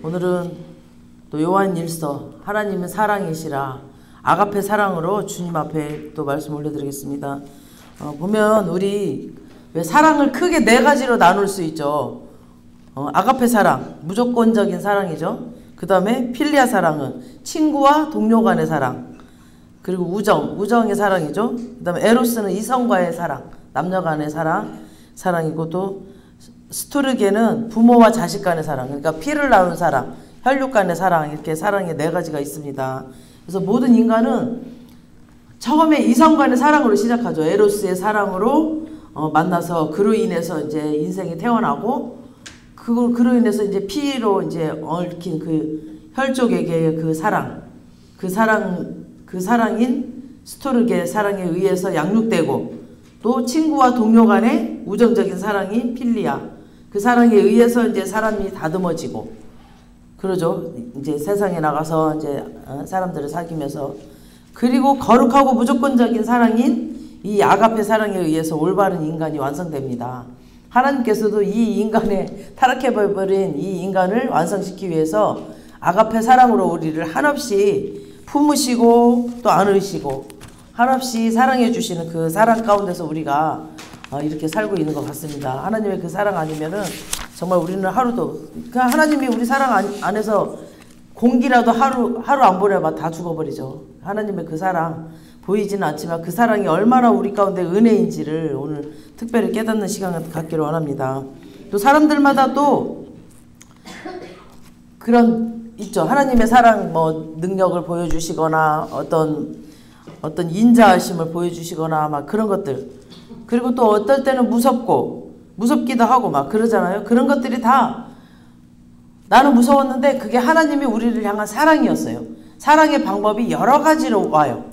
오늘은 또 요한일서 하나님은 사랑이시라 아가페 사랑으로 주님 앞에 또 말씀 올려드리겠습니다. 보면 우리 왜 사랑을 크게 네 가지로 나눌 수 있죠. 아가페 사랑, 무조건적인 사랑이죠. 그 다음에 필리아 사랑은 친구와 동료 간의 사랑, 그리고 우정의 사랑이죠. 그 다음에 에로스는 이성과의 사랑, 남녀 간의 사랑이고, 또 스토르게는 부모와 자식 간의 사랑, 그러니까 피를 나눈 사랑, 혈육 간의 사랑, 이렇게 사랑의 네 가지가 있습니다. 그래서 모든 인간은 처음에 이성 간의 사랑으로 시작하죠. 에로스의 사랑으로 만나서 그로 인해서 이제 인생이 태어나고, 그로 인해서 이제 피로 이제 얽힌 그 혈족에게의 그 사랑인 스토르게 사랑에 의해서 양육되고, 또 친구와 동료 간의 우정적인 사랑이 필리아, 그 사랑에 의해서 이제 사람이 다듬어지고 그러죠. 이제 세상에 나가서 이제 사람들을 사귀면서, 그리고 거룩하고 무조건적인 사랑인 이 아가페 사랑에 의해서 올바른 인간이 완성됩니다. 하나님께서도 이 인간의 타락해버린 이 인간을 완성시키기 위해서 아가페 사랑으로 우리를 한없이 품으시고 또 안으시고 한없이 사랑해 주시는 그 사랑 가운데서 우리가 이렇게 살고 있는 것 같습니다. 하나님의 그 사랑 아니면은 정말 우리는 하루도, 그냥 하나님이 우리 사랑 안에서 공기라도 하루 안 보내봐 다 죽어버리죠. 하나님의 그 사랑 보이지는 않지만 그 사랑이 얼마나 우리 가운데 은혜인지를 오늘 특별히 깨닫는 시간을 갖기를 원합니다. 또 사람들마다 또 그런 있죠. 하나님의 사랑 능력을 보여주시거나 어떤 인자하심을 보여주시거나 막 그런 것들, 그리고 또 어떨 때는 무섭기도 하고 막 그러잖아요. 그런 것들이 다 나는 무서웠는데 그게 하나님이 우리를 향한 사랑이었어요. 사랑의 방법이 여러 가지로 와요.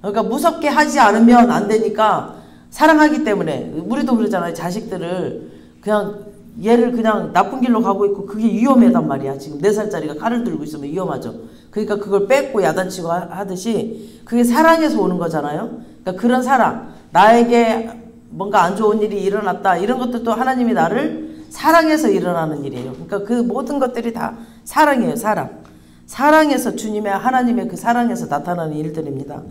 그러니까 무섭게 하지 않으면 안 되니까 사랑하기 때문에, 우리도 그러잖아요. 자식들을 그냥 얘를 그냥 나쁜 길로 가고 있고 그게 위험하단 말이야. 지금 4살짜리가 칼을 들고 있으면 위험하죠. 그러니까 그걸 뺏고 야단치고 하듯이 그게 사랑에서 오는 거잖아요. 그러니까 그런 사랑, 나에게 뭔가 안 좋은 일이 일어났다, 이런 것들도 하나님이 나를 사랑해서 일어나는 일이에요. 그러니까 그 모든 것들이 다 사랑이에요. 사랑에서 하나님의 그 사랑에서 나타나는 일들입니다.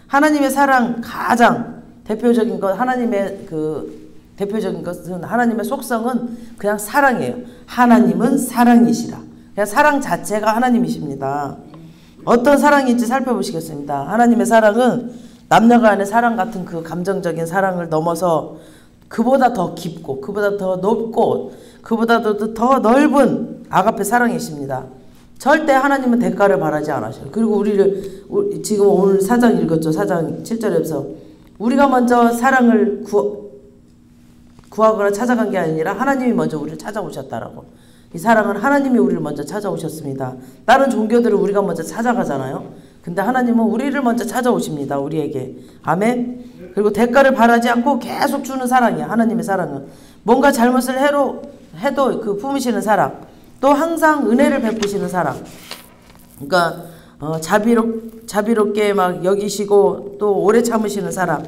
하나님의 사랑 가장 대표적인 것, 하나님의 그 대표적인 것은, 하나님의 속성은 그냥 사랑이에요. 하나님은 사랑이시라. 그냥 사랑 자체가 하나님이십니다. 어떤 사랑인지 살펴보시겠습니다. 하나님의 사랑은 남녀 간의 사랑 같은 그 감정적인 사랑을 넘어서 그보다 더 깊고, 그보다 더 높고, 그보다 더 넓은 아가페 사랑이십니다. 절대 하나님은 대가를 바라지 않으셔요. 그리고 지금 오늘 4장 읽었죠. 4장 7절에서 우리가 먼저 사랑을 구하거나 찾아간 게 아니라 하나님이 먼저 우리를 찾아오셨다라고. 이 사랑은 하나님이 우리를 먼저 찾아오셨습니다. 다른 종교들은 우리가 먼저 찾아가잖아요. 근데 하나님은 우리를 먼저 찾아오십니다. 우리에게. 아멘. 그리고 대가를 바라지 않고 계속 주는 사랑이야. 하나님의 사랑은 뭔가 잘못을 해도 그 품으시는 사랑, 또 항상 은혜를 베푸시는 사랑, 그러니까 자비롭게 막 여기시고 또 오래 참으시는 사랑,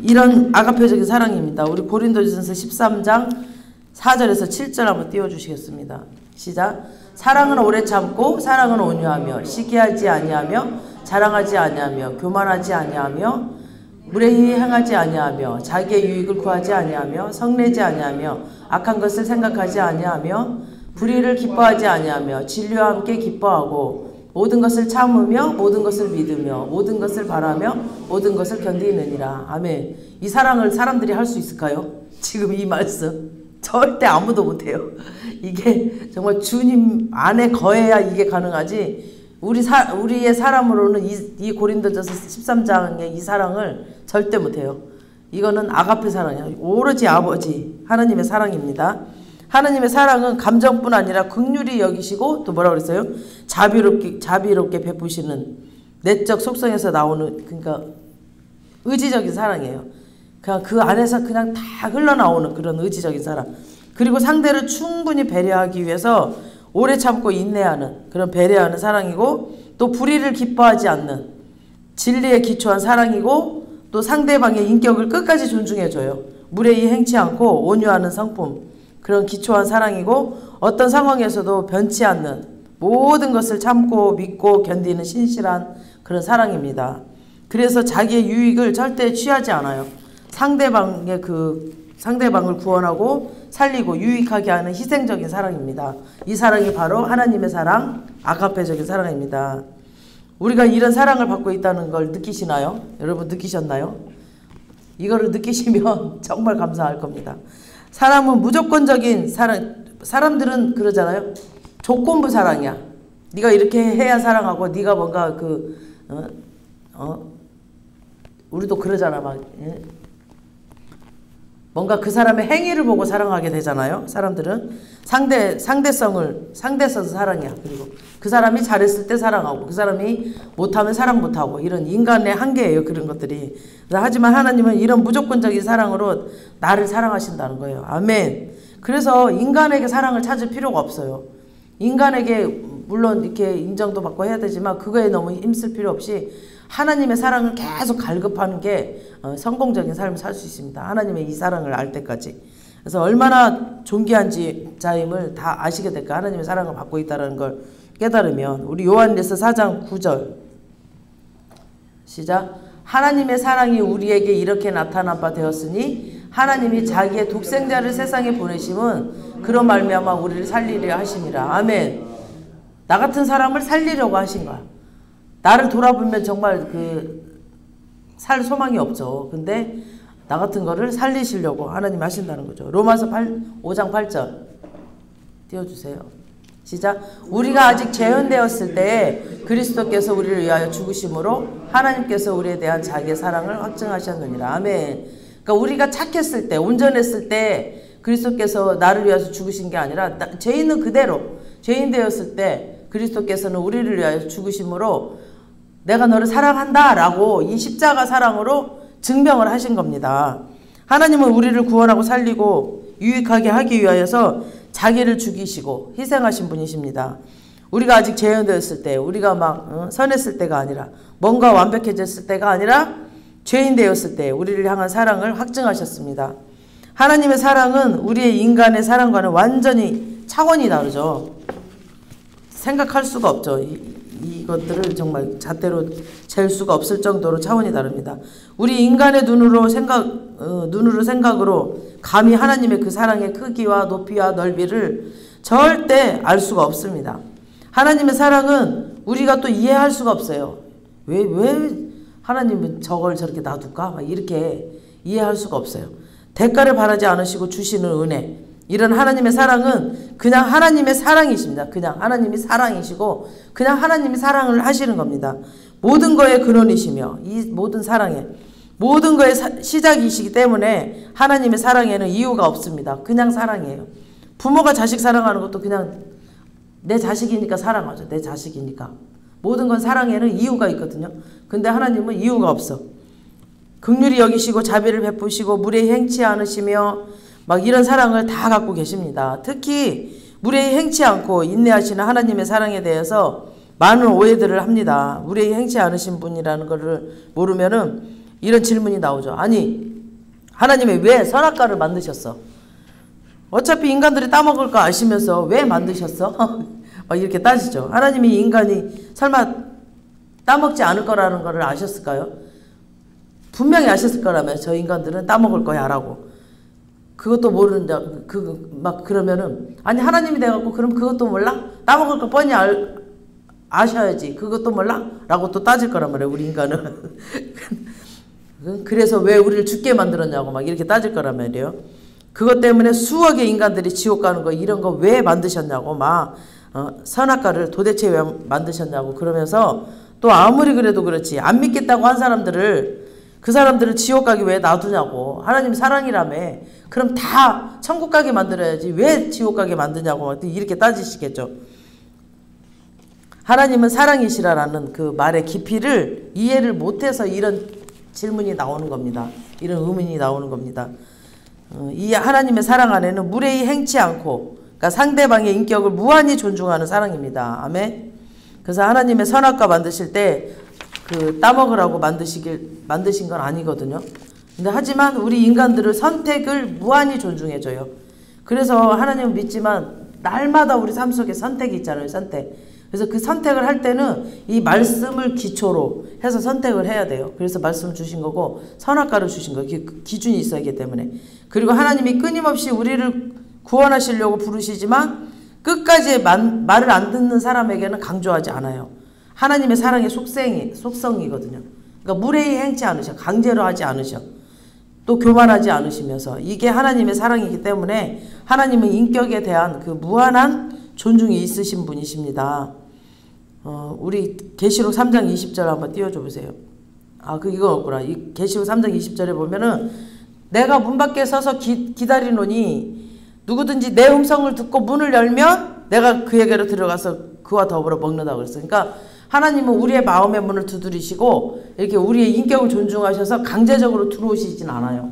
이런 아가페적인 사랑입니다. 우리 고린도전서 13장 4절에서 7절 한번 띄워주시겠습니다. 시작. 사랑은 오래 참고, 사랑은 온유하며, 시기하지 아니하며, 자랑하지 아니하며, 교만하지 아니하며, 무례히 행하지 아니하며, 자기의 유익을 구하지 아니하며, 성내지 아니하며, 악한 것을 생각하지 아니하며, 불의를 기뻐하지 아니하며, 진리와 함께 기뻐하고, 모든 것을 참으며, 모든 것을 믿으며, 모든 것을 바라며, 모든 것을 견디느니라. 아멘. 이 사랑을 사람들이 할 수 있을까요? 지금 이 말씀 절대 아무도 못해요. 이게 정말 주님 안에 거해야 이게 가능하지, 우리의 사람으로는 이 고린도전서 13장의 이 사랑을 절대 못해요. 이거는 아가페 사랑이야. 오로지 아버지 하나님의 사랑입니다. 하나님의 사랑은 감정뿐 아니라 긍휼히 여기시고, 또 뭐라고 그랬어요? 자비롭게 베푸시는 내적 속성에서 나오는, 그러니까 의지적인 사랑이에요. 그냥 그 안에서 그냥 다 흘러나오는 그런 의지적인 사랑. 그리고 상대를 충분히 배려하기 위해서 오래 참고 인내하는 그런 배려하는 사랑이고, 또 불의를 기뻐하지 않는 진리에 기초한 사랑이고, 또 상대방의 인격을 끝까지 존중해줘요. 무례히 행치 않고 온유하는 성품, 그런 기초한 사랑이고, 어떤 상황에서도 변치 않는 모든 것을 참고 믿고 견디는 신실한 그런 사랑입니다. 그래서 자기의 유익을 절대 취하지 않아요. 상대방을 구원하고 살리고 유익하게 하는 희생적인 사랑입니다. 이 사랑이 바로 하나님의 사랑, 아가페적인 사랑입니다. 우리가 이런 사랑을 받고 있다는 걸 느끼시나요? 여러분 느끼셨나요? 이거를 느끼시면 정말 감사할 겁니다. 사람은 무조건적인 사람들은 그러잖아요. 조건부 사랑이야. 네가 이렇게 해야 사랑하고 네가 뭔가 우리도 그러잖아. 막 뭔가 그 사람의 행위를 보고 사랑하게 되잖아요. 사람들은 상대성 사랑이야. 그리고 그 사람이 잘했을 때 사랑하고 그 사람이 못하면 사랑 못하고 이런 인간의 한계예요. 그런 것들이. 하지만 하나님은 이런 무조건적인 사랑으로 나를 사랑하신다는 거예요. 아멘. 그래서 인간에게 사랑을 찾을 필요가 없어요. 인간에게 물론 이렇게 인정도 받고 해야 되지만 그거에 너무 힘쓸 필요 없이 하나님의 사랑을 계속 갈급하는 게 성공적인 삶을 살 수 있습니다. 하나님의 이 사랑을 알 때까지. 그래서 얼마나 존귀한 자임을 다 아시게 될까. 하나님의 사랑을 받고 있다는 걸 깨달으면. 우리 요한일서 4장 9절 시작. 하나님의 사랑이 우리에게 이렇게 나타난 바 되었으니 하나님이 자기의 독생자를 세상에 보내심은 그런 말미암아 우리를 살리려 하심이라. 아멘. 나 같은 사람을 살리려고 하신 거야. 나를 돌아보면 정말 살 소망이 없죠. 근데 나 같은 거를 살리시려고 하나님 하신다는 거죠. 로마서 5장 8절 띄워주세요. 시작. 우리가 아직 재현되었을 때에 그리스도께서 우리를 위하여 죽으심으로 하나님께서 우리에 대한 자기의 사랑을 확증하셨느니라. 아멘. 그러니까 우리가 착했을 때, 온전했을 때 그리스도께서 나를 위해서 죽으신 게 아니라 죄인은 그대로 죄인 되었을 때 그리스도께서는 우리를 위하여 죽으심으로 내가 너를 사랑한다 라고 이 십자가 사랑으로 증명을 하신 겁니다. 하나님은 우리를 구원하고 살리고 유익하게 하기 위하여서 자기를 죽이시고 희생하신 분이십니다. 우리가 아직 재현되었을 때, 우리가 막 선했을 때가 아니라, 뭔가 완벽해졌을 때가 아니라 죄인 되었을 때 우리를 향한 사랑을 확증하셨습니다. 하나님의 사랑은 우리의 인간의 사랑과는 완전히 차원이 다르죠. 생각할 수가 없죠. 이것들을 정말 잣대로 잴 수가 없을 정도로 차원이 다릅니다. 우리 인간의 눈으로 생각으로 감히 하나님의 그 사랑의 크기와 높이와 넓이를 절대 알 수가 없습니다. 하나님의 사랑은 우리가 또 이해할 수가 없어요. 왜 하나님은 저걸 저렇게 놔둘까? 막 이렇게 이해할 수가 없어요. 대가를 바라지 않으시고 주시는 은혜. 이런 하나님의 사랑은 그냥 하나님의 사랑이십니다. 그냥 하나님이 사랑이시고 그냥 하나님이 사랑을 하시는 겁니다. 모든 거의 근원이시며 이 모든 사랑에 모든 거의 시작이시기 때문에 하나님의 사랑에는 이유가 없습니다. 그냥 사랑이에요. 부모가 자식 사랑하는 것도 그냥 내 자식이니까 사랑하죠. 내 자식이니까. 모든 건 사랑에는 이유가 있거든요. 근데 하나님은 이유가 없어. 긍휼히 여기시고 자비를 베푸시고 무례히 행치 않으시며 막 이런 사랑을 다 갖고 계십니다. 특히 무례히 행치 않고 인내하시는 하나님의 사랑에 대해서 많은 오해들을 합니다. 무례히 행치 않으신 분이라는 것을 모르면은 이런 질문이 나오죠. 아니 하나님이 왜 선악과를 만드셨어? 어차피 인간들이 따먹을 거 아시면서 왜 만드셨어? 막 이렇게 따지죠. 하나님이 인간이 설마 따먹지 않을 거라는 걸 아셨을까요? 분명히 아셨을 거라면 저 인간들은 따먹을 거야 라고. 그것도 모르는데 막 그러면은 아니 하나님이 돼갖고 그럼 그것도 몰라? 따먹을 거 뻔히 아셔야지. 그것도 몰라? 라고 또 따질 거란 말이에요. 우리 인간은. 그래서 왜 우리를 죽게 만들었냐고 막 이렇게 따질 거란 말이에요. 그것 때문에 수억의 인간들이 지옥 가는 거 이런 거 왜 만드셨냐고 막 선악과를 도대체 왜 만드셨냐고 그러면서 또 아무리 그래도 그렇지 안 믿겠다고 한 그 사람들을 지옥 가게 왜 놔두냐고. 하나님 사랑이라며. 그럼 다 천국 가게 만들어야지 왜 지옥 가게 만드냐고 이렇게 따지시겠죠. 하나님은 사랑이시라는 그 말의 깊이를 이해를 못해서 이런 질문이 나오는 겁니다. 이런 의문이 나오는 겁니다. 이 하나님의 사랑 안에는 무례히 행치 않고 그러니까 상대방의 인격을 무한히 존중하는 사랑입니다. 아멘. 그래서 하나님의 선악과 만드실 때 따먹으라고 만드신 건 아니거든요. 근데 하지만 우리 인간들을 선택을 무한히 존중해줘요. 그래서 하나님은 믿지만 날마다 우리 삶 속에 선택이 있잖아요. 선택. 그래서 그 선택을 할 때는 이 말씀을 기초로 해서 선택을 해야 돼요. 그래서 말씀을 주신 거고 선악과를 주신 거예요. 기준이 있어야 하기 때문에. 그리고 하나님이 끊임없이 우리를 구원하시려고 부르시지만 끝까지 말을 안 듣는 사람에게는 강조하지 않아요. 하나님의 사랑의 속성이거든요. 그러니까 무례히 행치 않으셔. 강제로 하지 않으셔. 또 교만하지 않으시면서 이게 하나님의 사랑이기 때문에 하나님은 인격에 대한 그 무한한 존중이 있으신 분이십니다. 우리 계시록 3장 20절 한번 띄워줘 보세요. 이거 없구나. 이 계시록 3장 20절에 보면은 내가 문 밖에 서서 기다리노니 누구든지 내 음성을 듣고 문을 열면 내가 그에게로 들어가서 그와 더불어 먹는다고 그랬어요. 그러니까 하나님은 우리의 마음의 문을 두드리시고 이렇게 우리의 인격을 존중하셔서 강제적으로 들어오시진 않아요.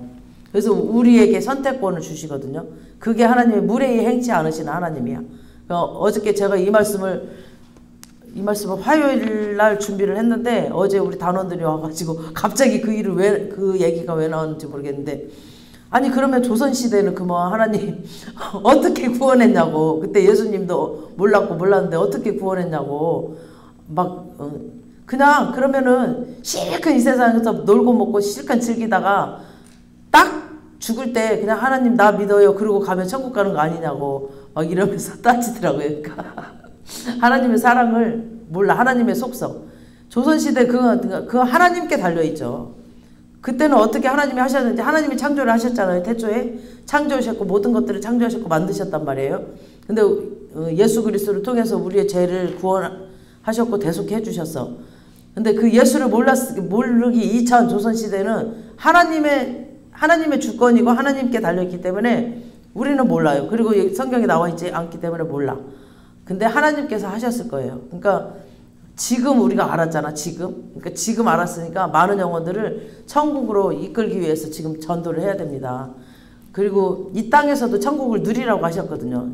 그래서 우리에게 선택권을 주시거든요. 그게 하나님의 무례히 행치 않으시는 하나님이야. 어저께 제가 이 말씀을 화요일 날 준비를 했는데 어제 우리 단원들이 와가지고 갑자기 그 얘기가 왜 나왔는지 모르겠는데 아니 그러면 조선시대는 하나님 어떻게 구원했냐고 그때 예수님도 몰랐는데 어떻게 구원했냐고 그냥 그러면은 실컷 이 세상에서 놀고 먹고 실컷 즐기다가 딱 죽을 때 그냥 하나님 나 믿어요 그러고 가면 천국 가는 거 아니냐고 이러면서 따지더라고요. 그러니까 하나님의 사랑을 몰라. 하나님의 속성. 조선시대 그거 하나님께 달려있죠. 그때는 어떻게 하나님이 하셨는지 하나님이 창조를 하셨잖아요. 태초에 창조하셨고 모든 것들을 창조하셨고 만드셨단 말이에요. 근데 예수 그리스도를 통해서 우리의 죄를 구원하셨고 대속해 주셨어. 근데 그 예수를 모르기 이전 조선시대는 하나님의 주권이고 하나님께 달려있기 때문에 우리는 몰라요. 그리고 성경에 나와 있지 않기 때문에 몰라. 근데 하나님께서 하셨을 거예요. 그러니까 지금 우리가 알았잖아. 그러니까 지금 알았으니까 많은 영혼들을 천국으로 이끌기 위해서 지금 전도를 해야 됩니다. 그리고 이 땅에서도 천국을 누리라고 하셨거든요.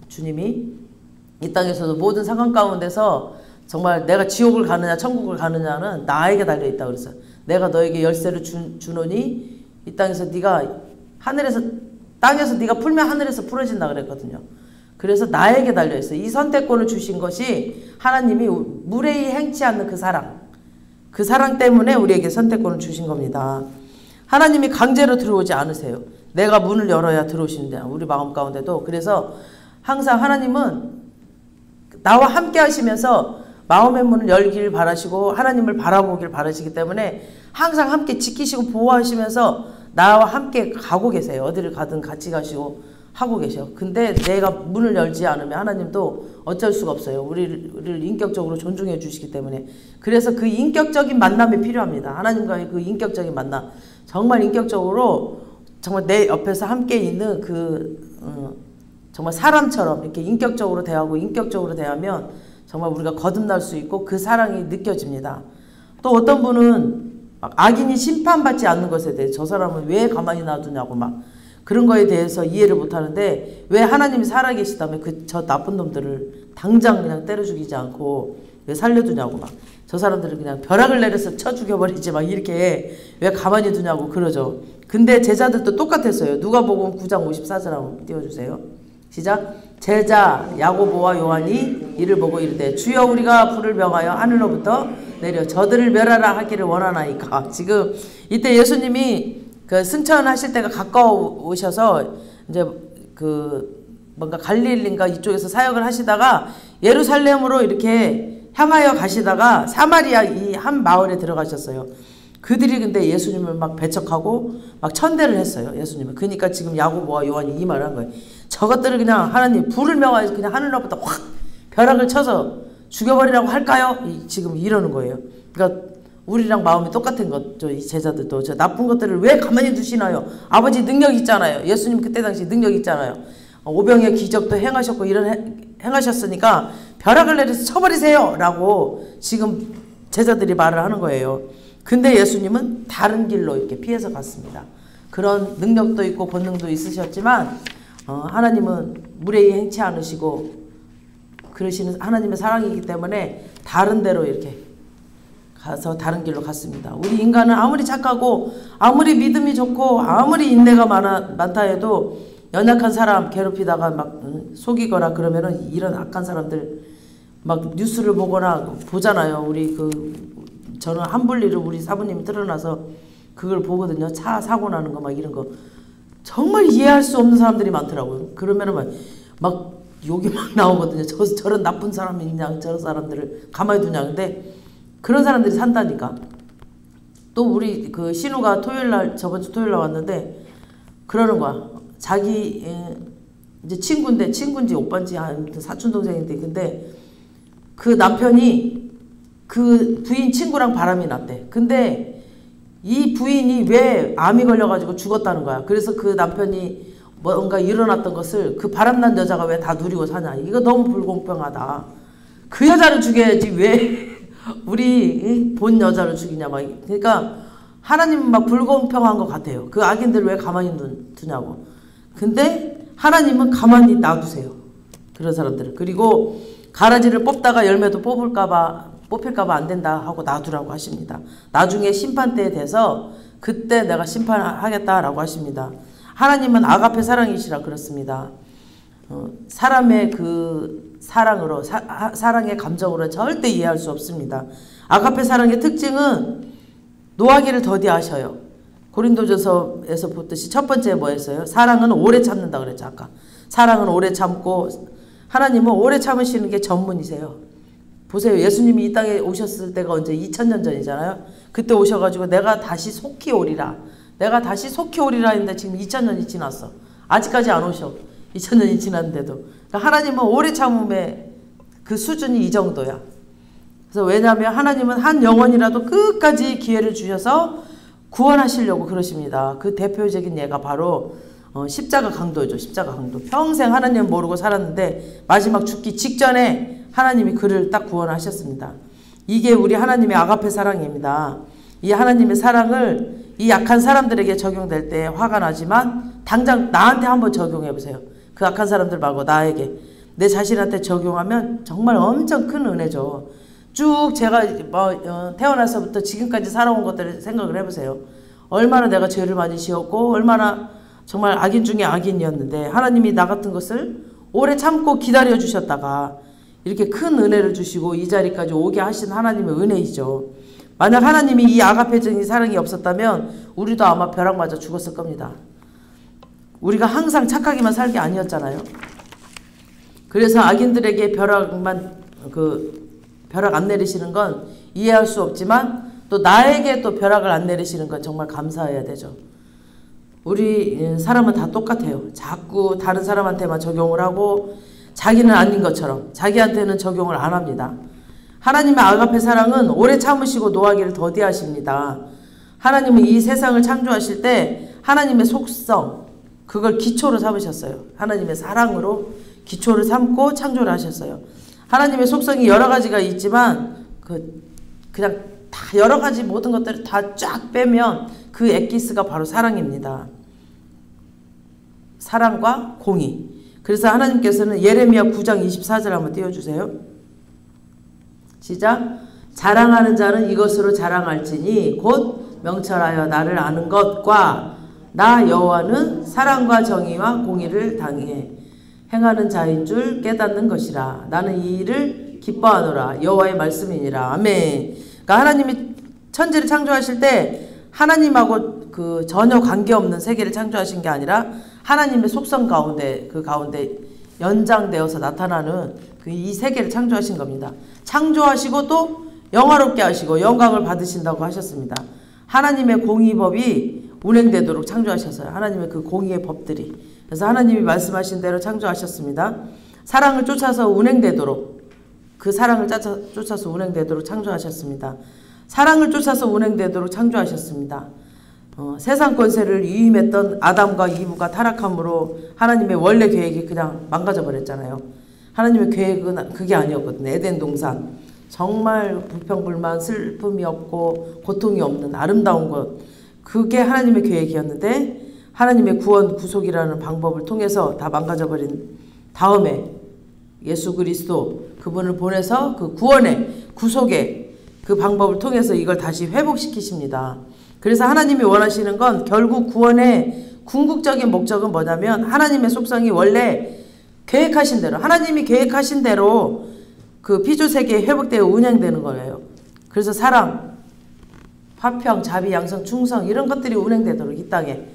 주님이 이 땅에서도 모든 상황 가운데서 정말 내가 지옥을 가느냐 천국을 가느냐는 나에게 달려있다고 그랬어요. 내가 너에게 열쇠를 주노니 이 땅에서 땅에서 네가 풀면 하늘에서 풀어진다 그랬거든요. 그래서 나에게 달려있어요. 이 선택권을 주신 것이 하나님이 무례히 행치 않는 그 사랑 때문에 우리에게 선택권을 주신 겁니다. 하나님이 강제로 들어오지 않으세요. 내가 문을 열어야 들어오시는데 우리 마음 가운데도. 그래서 항상 하나님은 나와 함께 하시면서 마음의 문을 열기를 바라시고 하나님을 바라보길 바라시기 때문에 항상 함께 지키시고 보호하시면서 나와 함께 가고 계세요. 어디를 가든 같이 가시고 하고 계셔. 근데 내가 문을 열지 않으면 하나님도 어쩔 수가 없어요. 우리를 인격적으로 존중해 주시기 때문에. 그래서 그 인격적인 만남이 필요합니다. 하나님과의 그 인격적인 만남. 정말 인격적으로 정말 내 옆에서 함께 있는 정말 사람처럼 이렇게 인격적으로 대하고 인격적으로 대하면 정말 우리가 거듭날 수 있고 그 사랑이 느껴집니다. 또 어떤 분은 악인이 심판받지 않는 것에 대해 저 사람은 왜 가만히 놔두냐고 그런 거에 대해서 이해를 못하는데 왜 하나님이 살아계시다면 저 나쁜 놈들을 당장 그냥 때려 죽이지 않고 왜 살려두냐고 저 사람들을 그냥 벼락을 내려서 쳐 죽여버리지 이렇게 왜 가만히 두냐고 그러죠. 근데 제자들도 똑같았어요. 누가복음 9장 54절 한번 띄워주세요. 시작. 제자 야고보와 요한이 이를 보고 이르되 주여 우리가 불을 명하여 하늘로부터 내려 저들을 멸하라 하기를 원하나이까. 지금 이때 예수님이 승천하실 때가 가까우셔서 이제 뭔가 갈릴리인가 이쪽에서 사역을 하시다가 예루살렘으로 이렇게 향하여 가시다가 사마리아 이 한 마을에 들어가셨어요. 그들이 근데 예수님을 배척하고 천대를 했어요. 예수님을. 그러니까 지금 야고보와 요한이 이 말을 한 거예요. 저것들을 그냥 하나님 불을 명하여서 그냥 하늘로부터 확 벼락을 쳐서 죽여버리라고 할까요? 지금 이러는 거예요. 그러니까 우리랑 마음이 똑같은 거죠. 이 제자들도 저 나쁜 것들을 왜 가만히 두시나요? 아버지 능력 있잖아요. 예수님 그때 당시 능력 있잖아요. 오병의 기적도 행하셨고 행하셨으니까 벼락을 내려서 쳐버리세요 라고 지금 제자들이 말을 하는 거예요. 근데 예수님은 다른 길로 이렇게 피해서 갔습니다. 그런 능력도 있고 권능도 있으셨지만 하나님은 무례히 행치 않으시고 그러시는 하나님의 사랑이기 때문에 다른 데로 이렇게 가서 다른 길로 갔습니다. 우리 인간은 아무리 착하고 아무리 믿음이 좋고 아무리 인내가 많다 해도 연약한 사람 괴롭히다가 막 속이거나 그러면은 이런 악한 사람들 막 뉴스를 보거나 보잖아요. 우리 저는 한불리를 우리 사부님이 드러나서 그걸 보거든요. 차 사고 나는 거 막 이런 거 정말 이해할 수 없는 사람들이 많더라고요. 그러면은 막 욕이 막 나오거든요. 저런 나쁜 사람이 있냐, 저런 사람들을 가만히 두냐. 근데 그런 사람들이 산다니까. 또 우리 신우가 저번 주 토요일 날 왔는데 그러는 거야. 자기 이제 친구인지 오빠인지 아무튼 사촌 동생인데 근데 그 남편이 그 부인 친구랑 바람이 났대. 근데 이 부인이 왜 암이 걸려가지고 죽었다는 거야. 그래서 그 남편이 뭔가 일어났던 것을 그 바람난 여자가 왜 다 누리고 사냐. 이거 너무 불공평하다. 그 여자를 죽여야지 왜 우리 본 여자를 죽이냐. 막. 그러니까 하나님은 막 불공평한 것 같아요. 그 악인들 왜 가만히 두냐고. 근데 하나님은 가만히 놔두세요. 그런 사람들을. 그리고 가라지를 뽑다가 열매도 뽑힐까봐 안 된다 하고 놔두라고 하십니다. 나중에 심판때에 돼서 그때 내가 심판하겠다라고 하십니다. 하나님은 아가페 사랑이시라 그렇습니다. 사람의 그 사랑으로 사랑의 감정으로 절대 이해할 수 없습니다. 아가페 사랑의 특징은 노하기를 더디하셔요. 고린도전서에서 보듯이 첫 번째 뭐였어요? 사랑은 오래 참는다 그랬죠. 아까 사랑은 오래 참고 하나님은 오래 참으시는 게 전문이세요. 보세요. 예수님이 이 땅에 오셨을 때가 언제 2000년 전이잖아요. 그때 오셔가지고 내가 다시 속히 오리라. 내가 다시 속히 오리라 했는데 지금 2000년이 지났어. 아직까지 안 오셔. 2000년이 지났는데도. 그러니까 하나님은 오래 참음의 그 수준이 이 정도야. 그래서 왜냐하면 하나님은 한 영혼이라도 끝까지 기회를 주셔서 구원하시려고 그러십니다. 그 대표적인 예가 바로 십자가 강도죠. 십자가 강도. 평생 하나님 모르고 살았는데 마지막 죽기 직전에 하나님이 그를 딱 구원하셨습니다. 이게 우리 하나님의 아가페 사랑입니다. 이 하나님의 사랑을 이 약한 사람들에게 적용될 때 화가 나지만 당장 나한테 한번 적용해 보세요. 그 악한 사람들 말고 나에게 내 자신한테 적용하면 정말 엄청 큰 은혜죠. 쭉 제가 태어나서부터 지금까지 살아온 것들을 생각을 해보세요. 얼마나 내가 죄를 많이 지었고 얼마나 정말 악인 중에 악인이었는데 하나님이 나 같은 것을 오래 참고 기다려 주셨다가 이렇게 큰 은혜를 주시고 이 자리까지 오게 하신 하나님의 은혜이죠. 만약 하나님이 이 아가페적인 사랑이 없었다면 우리도 아마 벼락 맞아 죽었을 겁니다. 우리가 항상 착하기만 살 게 아니었잖아요. 그래서 악인들에게 벼락 안 내리시는 건 이해할 수 없지만 또 나에게 또 벼락을 안 내리시는 건 정말 감사해야 되죠. 우리 사람은 다 똑같아요. 자꾸 다른 사람한테만 적용을 하고 자기는 아닌 것처럼 자기한테는 적용을 안 합니다. 하나님의 아가페 사랑은 오래 참으시고 노하기를 더디하십니다. 하나님은 이 세상을 창조하실 때 하나님의 속성 그걸 기초로 삼으셨어요. 하나님의 사랑으로 기초를 삼고 창조를 하셨어요. 하나님의 속성이 여러 가지가 있지만 그냥 다 여러 가지 모든 것들을 다 쫙 빼면 그 엑기스가 바로 사랑입니다. 사랑과 공의. 그래서 하나님께서는 예레미야 9장 24절 한번 띄워주세요. 시작. 자랑하는 자는 이것으로 자랑할지니 곧 명철하여 나를 아는 것과 나 여호와는 사랑과 정의와 공의를 당해 행하는 자인 줄 깨닫는 것이라. 나는 이 일을 기뻐하노라. 여호와의 말씀이니라. 아멘. 그러니까 하나님이 천지를 창조하실 때 하나님하고 그 전혀 관계없는 세계를 창조하신 게 아니라 하나님의 속성 가운데 그 가운데 연장되어서 나타나는 이 세계를 창조하신 겁니다. 창조하시고 또 영화롭게 하시고 영광을 받으신다고 하셨습니다. 하나님의 공의법이 운행되도록 창조하셨어요. 하나님의 그 공의의 법들이. 그래서 하나님이 말씀하신 대로 창조하셨습니다. 사랑을 쫓아서 운행되도록 그 사랑을 쫓아서 운행되도록 창조하셨습니다. 사랑을 쫓아서 운행되도록 창조하셨습니다. 세상 권세를 위임했던 아담과 이브가 타락함으로 하나님의 원래 계획이 그냥 망가져 버렸잖아요. 하나님의 계획은 그게 아니었거든요. 에덴 동산 정말 불평불만 슬픔이 없고 고통이 없는 아름다운 것 그게 하나님의 계획이었는데 하나님의 구원 구속이라는 방법을 통해서 다 망가져 버린 다음에 예수 그리스도 그분을 보내서 그 구원의 구속의 그 방법을 통해서 이걸 다시 회복시키십니다. 그래서 하나님이 원하시는 건 결국 구원의 궁극적인 목적은 뭐냐면 하나님의 속성이 원래 계획하신 대로 하나님이 계획하신 대로 그 피조세계에 회복되어 운행되는 거예요. 그래서 사랑, 화평, 자비, 양성, 충성 이런 것들이 운행되도록 이 땅에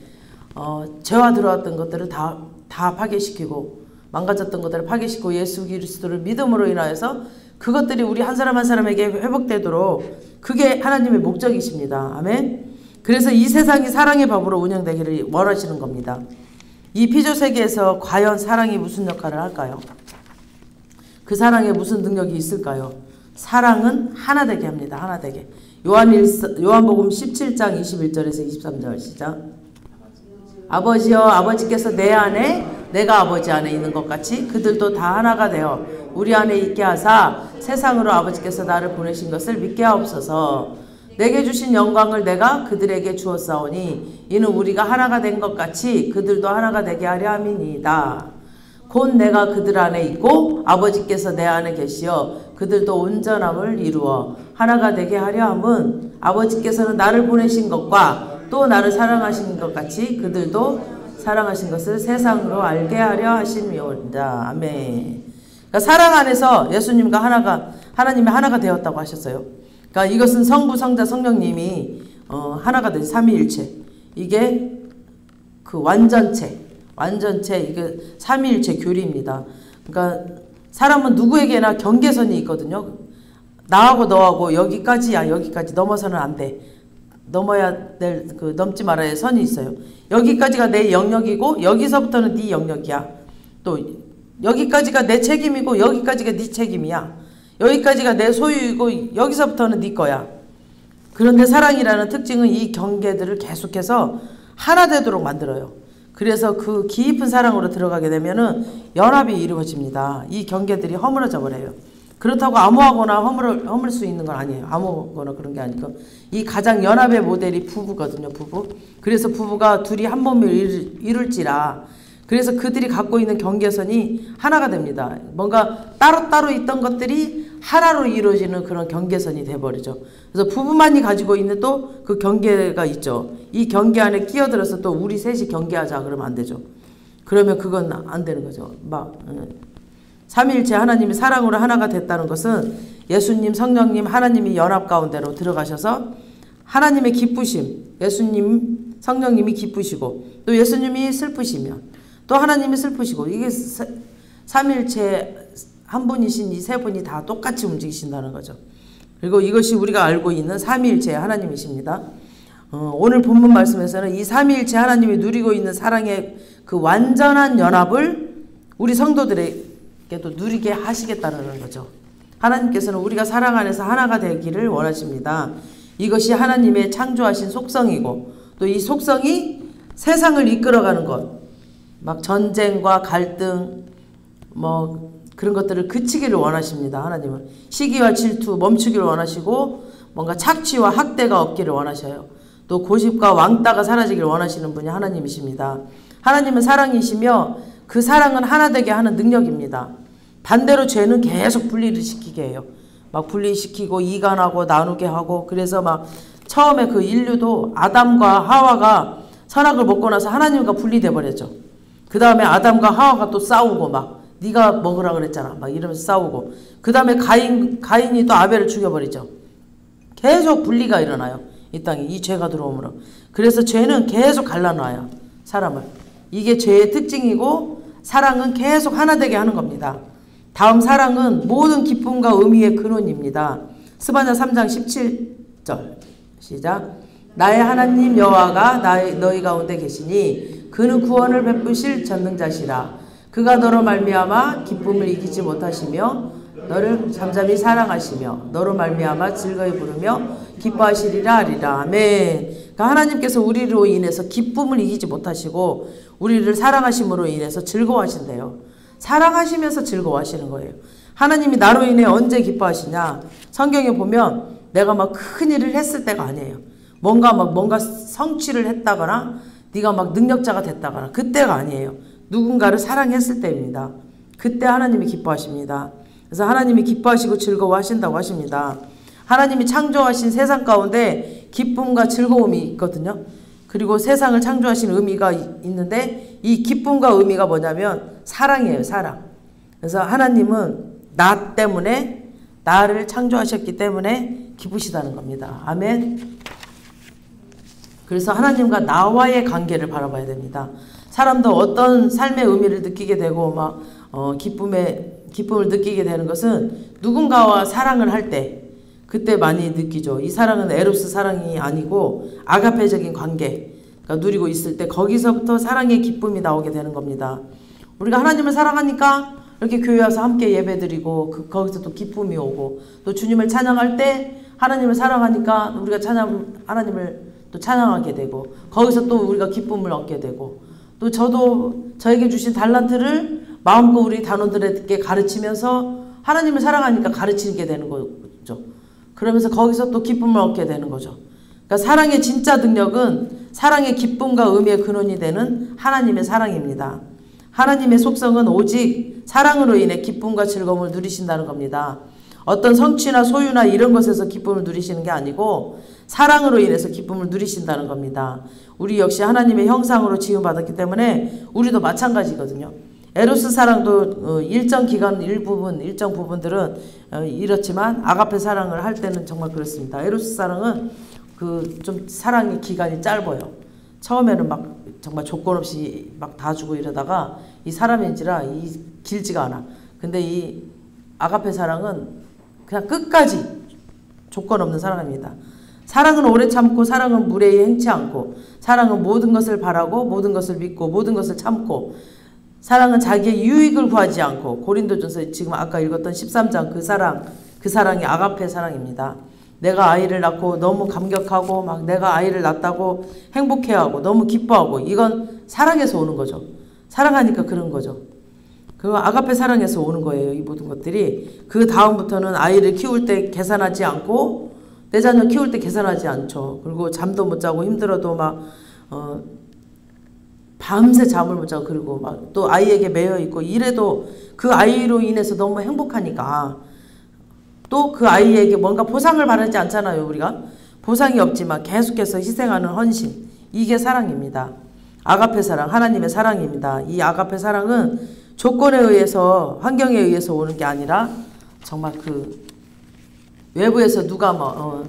죄와 들어왔던 것들을 다 파괴시키고 망가졌던 것들을 파괴시키고 예수 그리스도를 믿음으로 인하여서 그것들이 우리 한 사람 한 사람에게 회복되도록 그게 하나님의 목적이십니다. 아멘. 그래서 이 세상이 사랑의 법으로 운영되기를 원하시는 겁니다. 이 피조세계에서 과연 사랑이 무슨 역할을 할까요? 그 사랑에 무슨 능력이 있을까요? 사랑은 하나 되게 합니다. 하나 되게. 요한복음 17장 21절에서 23절 시작. 아버지여 아버지께서 내 안에 내가 아버지 안에 있는 것 같이 그들도 다 하나가 되어 우리 안에 있게 하사 세상으로 아버지께서 나를 보내신 것을 믿게 하옵소서. 내게 주신 영광을 내가 그들에게 주었사오니 이는 우리가 하나가 된 것 같이 그들도 하나가 되게 하려 함이니이다. 곧 내가 그들 안에 있고 아버지께서 내 안에 계시어 그들도 온전함을 이루어 하나가 되게 하려 함은 아버지께서는 나를 보내신 것과 또 나를 사랑하신 것 같이 그들도 사랑하신 것을 세상으로 알게 하려 하심이오다. 아멘. 그러니까 사랑 안에서 예수님과 하나님이 하나가 되었다고 하셨어요. 그러니까 이것은 성부, 성자, 성령님이 하나가 된 삼위일체. 이게 그 완전체 이게 삼위일체 교리입니다. 그러니까 사람은 누구에게나 경계선이 있거든요. 나하고 너하고 여기까지야. 여기까지 넘어서는 안 돼. 넘어야 될 넘지 말아야 할 선이 있어요. 여기까지가 내 영역이고 여기서부터는 네 영역이야. 또 여기까지가 내 책임이고 여기까지가 네 책임이야. 여기까지가 내 소유이고 여기서부터는 네 거야. 그런데 사랑이라는 특징은 이 경계들을 계속해서 하나 되도록 만들어요. 그래서 그 깊은 사랑으로 들어가게 되면은 연합이 이루어집니다. 이 경계들이 허물어져 버려요. 그렇다고 아무하거나 허물 수 있는 건 아니에요. 아무거나 그런 게 아니고 이 가장 연합의 모델이 부부거든요. 부부. 그래서 부부가 둘이 한 몸을 이룰지라. 그래서 그들이 갖고 있는 경계선이 하나가 됩니다. 뭔가 따로따로 있던 것들이 하나로 이루어지는 그런 경계선이 돼버리죠. 그래서 부부만이 가지고 있는 또 그 경계가 있죠. 이 경계 안에 끼어들어서 또 우리 셋이 경계하자 그러면 안 되죠. 그러면 그건 안 되는 거죠. 삼위일체 하나님이 사랑으로 하나가 됐다는 것은 예수님, 성령님, 하나님이 연합 가운데로 들어가셔서 하나님의 기쁘심, 예수님, 성령님이 기쁘시고 또 예수님이 슬프시면 또 하나님이 슬프시고 이게 삼위일체 한 분이신 이 세 분이 다 똑같이 움직이신다는 거죠. 그리고 이것이 우리가 알고 있는 삼위일체 하나님이십니다. 오늘 본문 말씀에서는 이 삼위일체 하나님이 누리고 있는 사랑의 그 완전한 연합을 우리 성도들에게도 누리게 하시겠다는 거죠. 하나님께서는 우리가 사랑 안에서 하나가 되기를 원하십니다. 이것이 하나님의 창조하신 속성이고 또 이 속성이 세상을 이끌어가는 것, 막 전쟁과 갈등 그런 것들을 그치기를 원하십니다. 하나님은 시기와 질투 멈추기를 원하시고 뭔가 착취와 학대가 없기를 원하셔요. 또 고집과 왕따가 사라지기를 원하시는 분이 하나님이십니다. 하나님은 사랑이시며 그 사랑은 하나 되게 하는 능력입니다. 반대로 죄는 계속 분리를 시키게 해요. 막 분리시키고 이간하고 나누게 하고 그래서 막 처음에 그 인류도 아담과 하와가 선악을 먹고 나서 하나님과 분리돼 버렸죠. 그 다음에 아담과 하와가 또 싸우고 막 네가 먹으라 그랬잖아 막 이러면서 싸우고 그 다음에 가인이 또 아벨을 죽여버리죠. 계속 분리가 일어나요. 이 땅에 이 죄가 들어오므로. 그래서 죄는 계속 갈라놔요. 사람을. 이게 죄의 특징이고 사랑은 계속 하나 되게 하는 겁니다. 다음 사랑은 모든 기쁨과 의미의 근원입니다. 스바냐 3장 17절 시작. 나의 하나님 여호와가 너희 가운데 계시니 그는 구원을 베푸실 전능자시라. 그가 너로 말미암아 기쁨을 이기지 못하시며 너를 잠잠히 사랑하시며 너로 말미암아 즐거이 부르며 기뻐하시리라 하리라. 아멘. 그러니까 하나님께서 우리로 인해서 기쁨을 이기지 못하시고 우리를 사랑하심으로 인해서 즐거워하신대요. 사랑하시면서 즐거워하시는 거예요. 하나님이 나로 인해 언제 기뻐하시냐? 성경에 보면 내가 막 큰 일을 했을 때가 아니에요. 뭔가 성취를 했다거나 네가 막 능력자가 됐다거나 그때가 아니에요. 누군가를 사랑했을 때입니다. 그때 하나님이 기뻐하십니다. 그래서 하나님이 기뻐하시고 즐거워하신다고 하십니다. 하나님이 창조하신 세상 가운데 기쁨과 즐거움이 있거든요. 그리고 세상을 창조하신 의미가 있는데 이 기쁨과 의미가 뭐냐면 사랑이에요. 사랑. 그래서 하나님은 나 때문에 나를 창조하셨기 때문에 기쁘시다는 겁니다. 아멘. 그래서 하나님과 나와의 관계를 바라봐야 됩니다. 사람도 어떤 삶의 의미를 느끼게 되고 기쁨을 느끼게 되는 것은 누군가와 사랑을 할 때 그때 많이 느끼죠. 이 사랑은 에로스 사랑이 아니고 아가페적인 관계가 누리고 있을 때 거기서부터 사랑의 기쁨이 나오게 되는 겁니다. 우리가 하나님을 사랑하니까 이렇게 교회 와서 함께 예배드리고 거기서 또 기쁨이 오고 또 주님을 찬양할 때 하나님을 사랑하니까 우리가 하나님을 또 찬양하게 되고 거기서 또 우리가 기쁨을 얻게 되고 또 저도 저에게 주신 달란트를 마음껏 우리 단원들에게 가르치면서 하나님을 사랑하니까 가르치게 되는 거죠. 그러면서 거기서 또 기쁨을 얻게 되는 거죠. 그러니까 사랑의 진짜 능력은 사랑의 기쁨과 의미의 근원이 되는 하나님의 사랑입니다. 하나님의 속성은 오직 사랑으로 인해 기쁨과 즐거움을 누리신다는 겁니다. 어떤 성취나 소유나 이런 것에서 기쁨을 누리시는 게 아니고 사랑으로 인해서 기쁨을 누리신다는 겁니다. 우리 역시 하나님의 형상으로 지음받았기 때문에 우리도 마찬가지거든요. 에로스 사랑도 일정 기간 일정 부분들은 이렇지만 아가페 사랑을 할 때는 정말 그렇습니다. 에로스 사랑은 좀 사랑의 기간이 짧아요. 처음에는 막 정말 조건 없이 막 다 주고 이러다가 이 사람인지라 길지가 않아. 근데 이 아가페 사랑은 그냥 끝까지 조건 없는 사랑입니다. 사랑은 오래 참고 사랑은 무례히 행치 않고 사랑은 모든 것을 바라고 모든 것을 믿고 모든 것을 참고 사랑은 자기의 유익을 구하지 않고 고린도전서 지금 아까 읽었던 13장 그 사랑이 아가페 사랑입니다. 내가 아이를 낳고 너무 감격하고 막 내가 아이를 낳았다고 행복해하고 너무 기뻐하고 이건 사랑에서 오는 거죠. 사랑하니까 그런 거죠. 그 아가페 사랑에서 오는 거예요. 이 모든 것들이. 그 다음부터는 아이를 키울 때 계산하지 않고 내 자녀 키울 때 계산하지 않죠. 그리고 잠도 못 자고 힘들어도 밤새 잠을 못 자고 그리고 막 또 아이에게 매여 있고 이래도 그 아이로 인해서 너무 행복하니까 또 그 아이에게 뭔가 보상을 바라지 않잖아요. 우리가 보상이 없지만 계속해서 희생하는 헌신, 이게 사랑입니다. 아가페 사랑, 하나님의 사랑입니다. 이 아가페 사랑은 조건에 의해서 환경에 의해서 오는 게 아니라 정말 외부에서 누가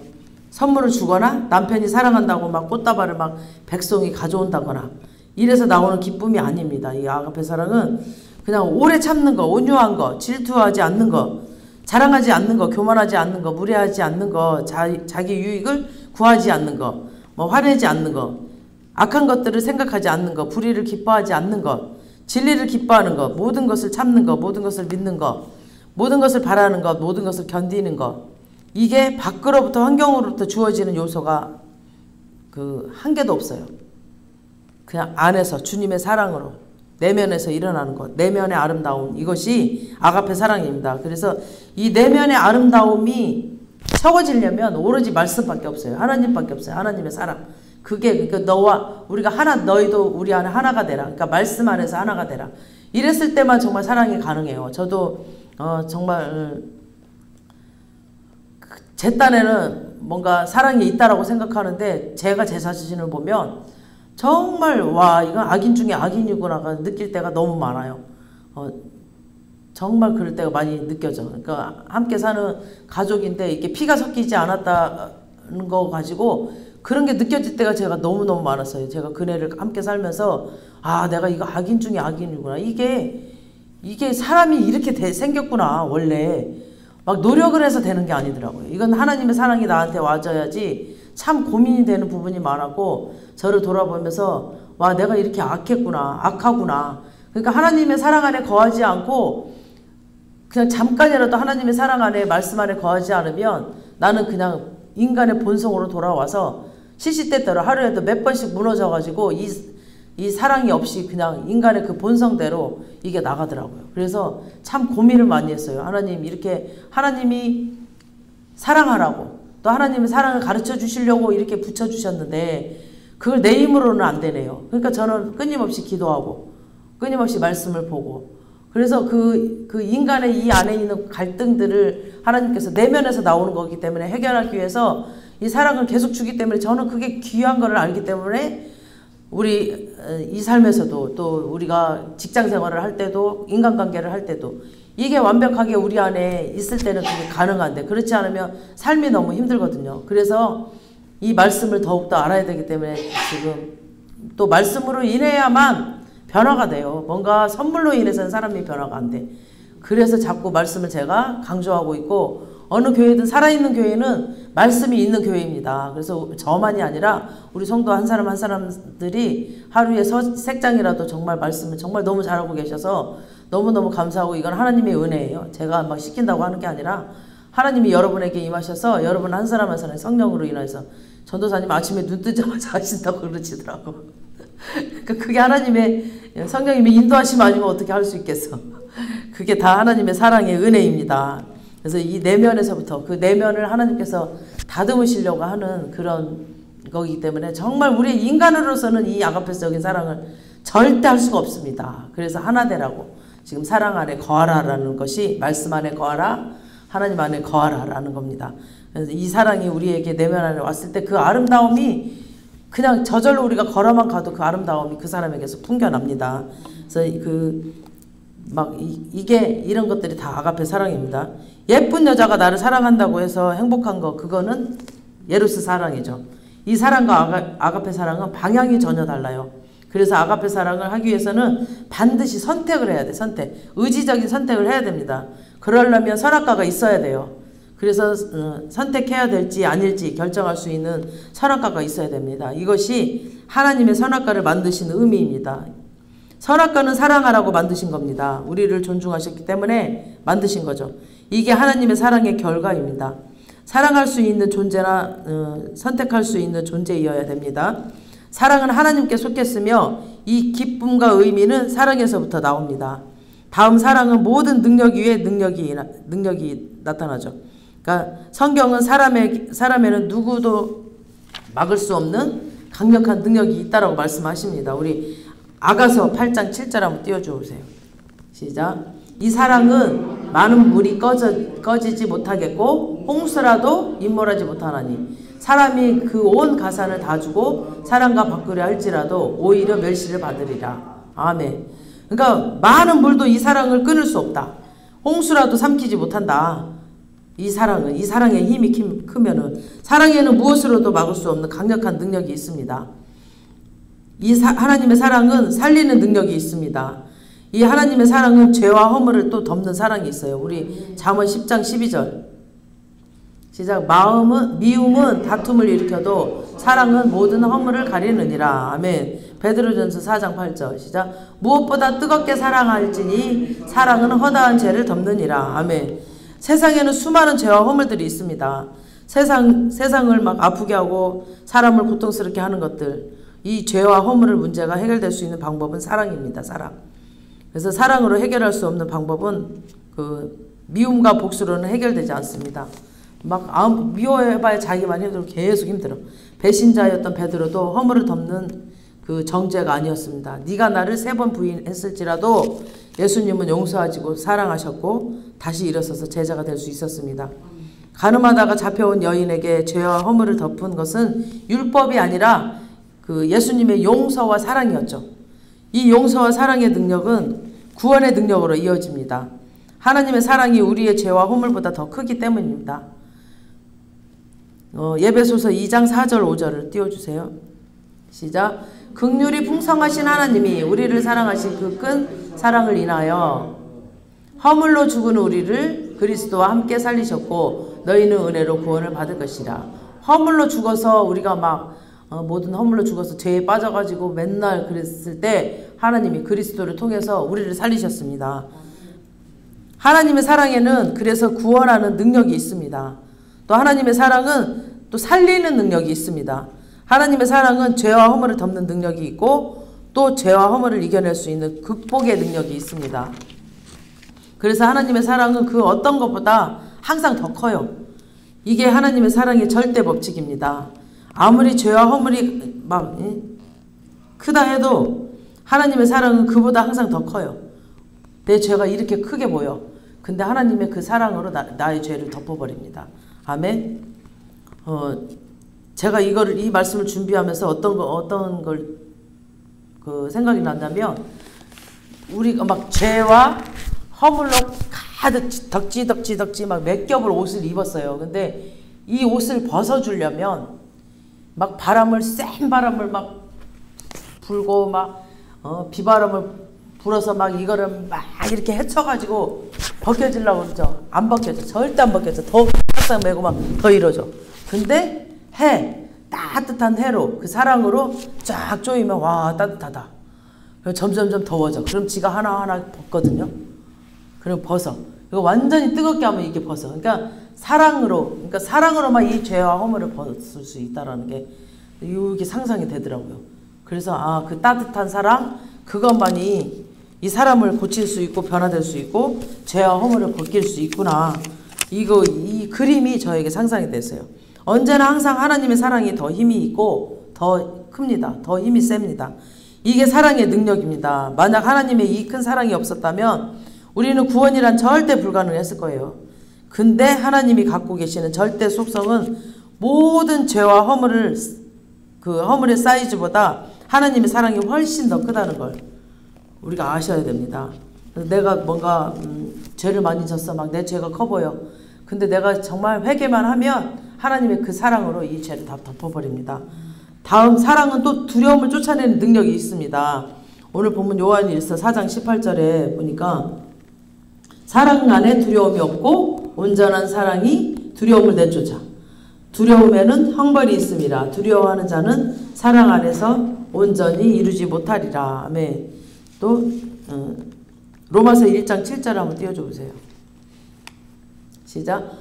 선물을 주거나 남편이 사랑한다고 막 꽃다발을 막 백송이 가져온다거나 이래서 나오는 기쁨이 아닙니다. 이 아가페 사랑은 그냥 오래 참는 거, 온유한 거, 질투하지 않는 거, 자랑하지 않는 거, 교만하지 않는 거, 무례하지 않는 거, 자기 유익을 구하지 않는 거, 화내지 않는 거, 악한 것들을 생각하지 않는 거, 불의를 기뻐하지 않는 것, 진리를 기뻐하는 것, 모든 것을 참는 것, 모든 것을 믿는 것, 모든 것을 바라는 것, 모든 것을 견디는 것, 이게 밖으로부터 환경으로부터 주어지는 요소가 한 개도 없어요. 그냥 안에서 주님의 사랑으로 내면에서 일어나는 것, 내면의 아름다움, 이것이 아가페 사랑입니다. 그래서 이 내면의 아름다움이 채워지려면 오로지 말씀밖에 없어요. 하나님밖에 없어요. 하나님의 사랑. 그게 너와 우리가 너희도 우리 안에 하나가 되라. 그러니까 말씀 안에서 하나가 되라. 이랬을 때만 정말 사랑이 가능해요. 저도 정말 제 딴에는 뭔가 사랑이 있다라고 생각하는데 제가 제 자신을 보면 정말 이건 악인 중에 악인이구나 느낄 때가 너무 많아요. 정말 그럴 때가 많이 느껴져. 그러니까 함께 사는 가족인데 이게 피가 섞이지 않았다는 거 가지고 그런 게 느껴질 때가 제가 너무너무 많았어요. 제가 그네를 함께 살면서 내가 이거 악인 중에 악인이구나. 이게 사람이 이렇게 생겼구나. 원래 막 노력을 해서 되는 게 아니더라고요. 이건 하나님의 사랑이 나한테 와줘야지. 참 고민이 되는 부분이 많았고 저를 돌아보면서 내가 이렇게 악하구나. 그러니까 하나님의 사랑 안에 거하지 않고 그냥 잠깐이라도 하나님의 사랑 안에 말씀 안에 거하지 않으면 나는 그냥 인간의 본성으로 돌아와서 시시때때로 하루에도 몇 번씩 무너져가지고 이 사랑이 없이 그냥 인간의 그 본성대로 이게 나가더라고요. 그래서 참 고민을 많이 했어요. 하나님이 사랑하라고 또 하나님의 사랑을 가르쳐 주시려고 이렇게 붙여주셨는데 그걸 내 힘으로는 안 되네요. 그러니까 저는 끊임없이 기도하고 끊임없이 말씀을 보고 그래서 그 인간의 이 안에 있는 갈등들을 하나님께서 내면에서 나오는 거기 때문에 해결하기 위해서 이 사랑을 계속 주기 때문에 저는 그게 귀한 거를 알기 때문에 우리 이 삶에서도 또 우리가 직장 생활을 할 때도 인간관계를 할 때도 이게 완벽하게 우리 안에 있을 때는 그게 가능한데 그렇지 않으면 삶이 너무 힘들거든요. 그래서 이 말씀을 더욱더 알아야 되기 때문에 지금 또 말씀으로 인해야만 변화가 돼요. 뭔가 선물로 인해서는 사람이 변화가 안 돼. 그래서 자꾸 말씀을 제가 강조하고 있고 어느 교회든 살아있는 교회는 말씀이 있는 교회입니다. 그래서 저만이 아니라 우리 성도 한 사람 한 사람들이 하루에 색장이라도 정말 말씀을 정말 너무 잘하고 계셔서 너무너무 감사하고 이건 하나님의 은혜예요. 제가 막 시킨다고 하는 게 아니라 하나님이 여러분에게 임하셔서 여러분 한 사람 한 사람의 성령으로 인해서 전도사님 아침에 눈 뜨자마자 하신다고 그러시더라고. 그러니까 그게 하나님의 성령님의 인도하심 아니면 어떻게 할 수 있겠어. 그게 다 하나님의 사랑의 은혜입니다. 그래서 이 내면에서부터 그 내면을 하나님께서 다듬으시려고 하는 그런 거기 때문에 정말 우리 인간으로서는 이 아가페적인 사랑을 절대 할 수가 없습니다. 그래서 하나 되라고 지금 사랑 안에 거하라라는 것이 말씀 안에 거하라 하나님 안에 거하라라는 겁니다. 그래서 이 사랑이 우리에게 내면 안에 왔을 때 그 아름다움이 그냥 저절로 우리가 걸어만 가도 그 아름다움이 그 사람에게서 풍겨납니다. 그래서 이게 이런 것들이 다 아가페 사랑입니다. 예쁜 여자가 나를 사랑한다고 해서 행복한 거 그거는 예루스 사랑이죠. 이 사랑과 아가페 사랑은 방향이 전혀 달라요. 그래서 아가페 사랑을 하기 위해서는 반드시 선택을 해야 돼. 의지적인 선택을 해야 됩니다. 그러려면 선악과가 있어야 돼요. 그래서 선택해야 될지 아닐지 결정할 수 있는 선악과가 있어야 됩니다. 이것이 하나님의 선악과를 만드신 의미입니다. 선악과는 사랑하라고 만드신 겁니다. 우리를 존중하셨기 때문에 만드신 거죠. 이게 하나님의 사랑의 결과입니다. 사랑할 수 있는 존재나 선택할 수 있는 존재이어야 됩니다. 사랑은 하나님께 속했으며 이 기쁨과 의미는 사랑에서부터 나옵니다. 다음 사랑은 모든 능력 위에 능력이 나타나죠. 그러니까 성경은 사람에는 누구도 막을 수 없는 강력한 능력이 있다라고 말씀하십니다. 우리 아가서 8장 7절 한번 띄워주세요. 시작. 이 사랑은 많은 물이 꺼지지 못하겠고 홍수라도 임몰하지 못하나니 사람이 그 온 가산을 다 주고 사랑과 바꾸려 할지라도 오히려 멸시를 받으리라. 아멘. 그러니까 많은 물도 이 사랑을 끊을 수 없다. 홍수라도 삼키지 못한다. 이 사랑의 힘이 크면은 사랑에는 무엇으로도 막을 수 없는 강력한 능력이 있습니다. 하나님의 사랑은 살리는 능력이 있습니다. 이 하나님의 사랑은 죄와 허물을 또 덮는 사랑이 있어요. 우리 잠언 10장 12절 시작. 미움은 다툼을 일으켜도 사랑은 모든 허물을 가리느니라. 아멘. 베드로전서 4장 8절 시작. 무엇보다 뜨겁게 사랑할지니 사랑은 허다한 죄를 덮느니라. 아멘. 세상에는 수많은 죄와 허물들이 있습니다. 세상을 막 아프게 하고 사람을 고통스럽게 하는 것들, 이 죄와 허물을 문제가 해결될 수 있는 방법은 사랑입니다. 사랑. 그래서 사랑으로 해결할 수 없는 방법은 그 미움과 복수로는 해결되지 않습니다. 막 미워해봐야 자기만 힘들고 계속 힘들어. 배신자였던 베드로도 허물을 덮는 그 정죄가 아니었습니다. 네가 나를 3번 부인했을지라도 예수님은 용서하시고 사랑하셨고 다시 일어서서 제자가 될 수 있었습니다. 가늠하다가 잡혀온 여인에게 죄와 허물을 덮은 것은 율법이 아니라 그 예수님의 용서와 사랑이었죠. 이 용서와 사랑의 능력은 구원의 능력으로 이어집니다. 하나님의 사랑이 우리의 죄와 허물보다 더 크기 때문입니다. 예배소서 2장 4절 5절을 띄워주세요. 시작. 긍휼이 풍성하신 하나님이 우리를 사랑하신 그 큰 사랑을 인하여 허물로 죽은 우리를 그리스도와 함께 살리셨고 너희는 은혜로 구원을 받을 것이라. 허물로 죽어서 우리가 막 모든 허물로 죽어서 죄에 빠져가지고 맨날 그랬을 때 하나님이 그리스도를 통해서 우리를 살리셨습니다. 하나님의 사랑에는 그래서 구원하는 능력이 있습니다. 또 하나님의 사랑은 또 살리는 능력이 있습니다. 하나님의 사랑은 죄와 허물을 덮는 능력이 있고 또 죄와 허물을 이겨낼 수 있는 극복의 능력이 있습니다. 그래서 하나님의 사랑은 그 어떤 것보다 항상 더 커요. 이게 하나님의 사랑의 절대 법칙입니다. 아무리 죄와 허물이 막 크다 해도 하나님의 사랑은 그보다 항상 더 커요. 내 죄가 이렇게 크게 보여. 근데 하나님의 그 사랑으로 나의 죄를 덮어버립니다. 아멘. 제가 이 말씀을 준비하면서 어떤 걸 그 생각이 난다면 우리가 막 죄와 허물로 가득 덕지 막 몇 겹을 옷을 입었어요. 근데 이 옷을 벗어주려면 막 센 바람을 막 불고 막 비바람을 불어서 막 이거를 막 이렇게 헤쳐가지고 벗겨지려고 그러죠. 안 벗겨져. 절대 안 벗겨져. 더 싹싹 매고 막 더 이러죠. 근데 따뜻한 해로 그 사랑으로 쫙 조이면 와 따뜻하다. 점점점 더워져. 그럼 지가 하나하나 벗거든요. 그럼 벗어. 이거 완전히 뜨겁게 하면 이게 벗어. 그러니까 사랑으로만 이 죄와 허물을 벗을 수 있다라는 게 이게 상상이 되더라고요. 그래서 그 따뜻한 사랑 그것만이 이 사람을 고칠 수 있고 변화될 수 있고 죄와 허물을 벗길 수 있구나. 이 그림이 저에게 상상이 됐어요. 언제나 항상 하나님의 사랑이 더 힘이 있고 더 큽니다. 더 힘이 셉니다. 이게 사랑의 능력입니다. 만약 하나님의 이 큰 사랑이 없었다면 우리는 구원이란 절대 불가능했을 거예요. 근데 하나님이 갖고 계시는 절대 속성은 모든 죄와 허물의 사이즈보다 하나님의 사랑이 훨씬 더 크다는 걸 우리가 아셔야 됩니다. 내가 뭔가 죄를 많이 졌어. 막 내 죄가 커 보여. 근데 내가 정말 회개만 하면 하나님의 그 사랑으로 이 죄를 다 덮어버립니다. 다음 사랑은 또 두려움을 쫓아내는 능력이 있습니다. 오늘 본문 요한일서 4장 18절에 보니까 사랑 안에 두려움이 없고 온전한 사랑이 두려움을 내쫓아. 두려움에는 형벌이 있습니다. 두려워하는 자는 사랑 안에서 온전히 이루지 못하리라. 아멘. 또 로마서 1장 7절 한번 띄워줘 보세요. 시작.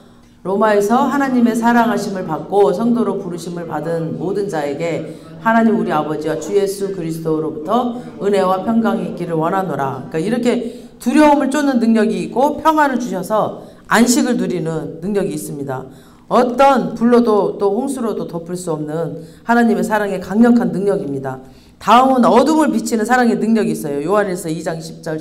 로마에서 하나님의 사랑하심을 받고 성도로 부르심을 받은 모든 자에게 하나님 우리 아버지와 주 예수 그리스도로부터 은혜와 평강이 있기를 원하노라. 그러니까 이렇게 두려움을 쫓는 능력이 있고 평안을 주셔서 안식을 누리는 능력이 있습니다. 어떤 불로도 또 홍수로도 덮을 수 없는 하나님의 사랑의 강력한 능력입니다. 다음은 어둠을 비치는 사랑의 능력이 있어요. 요한일서 2장 10절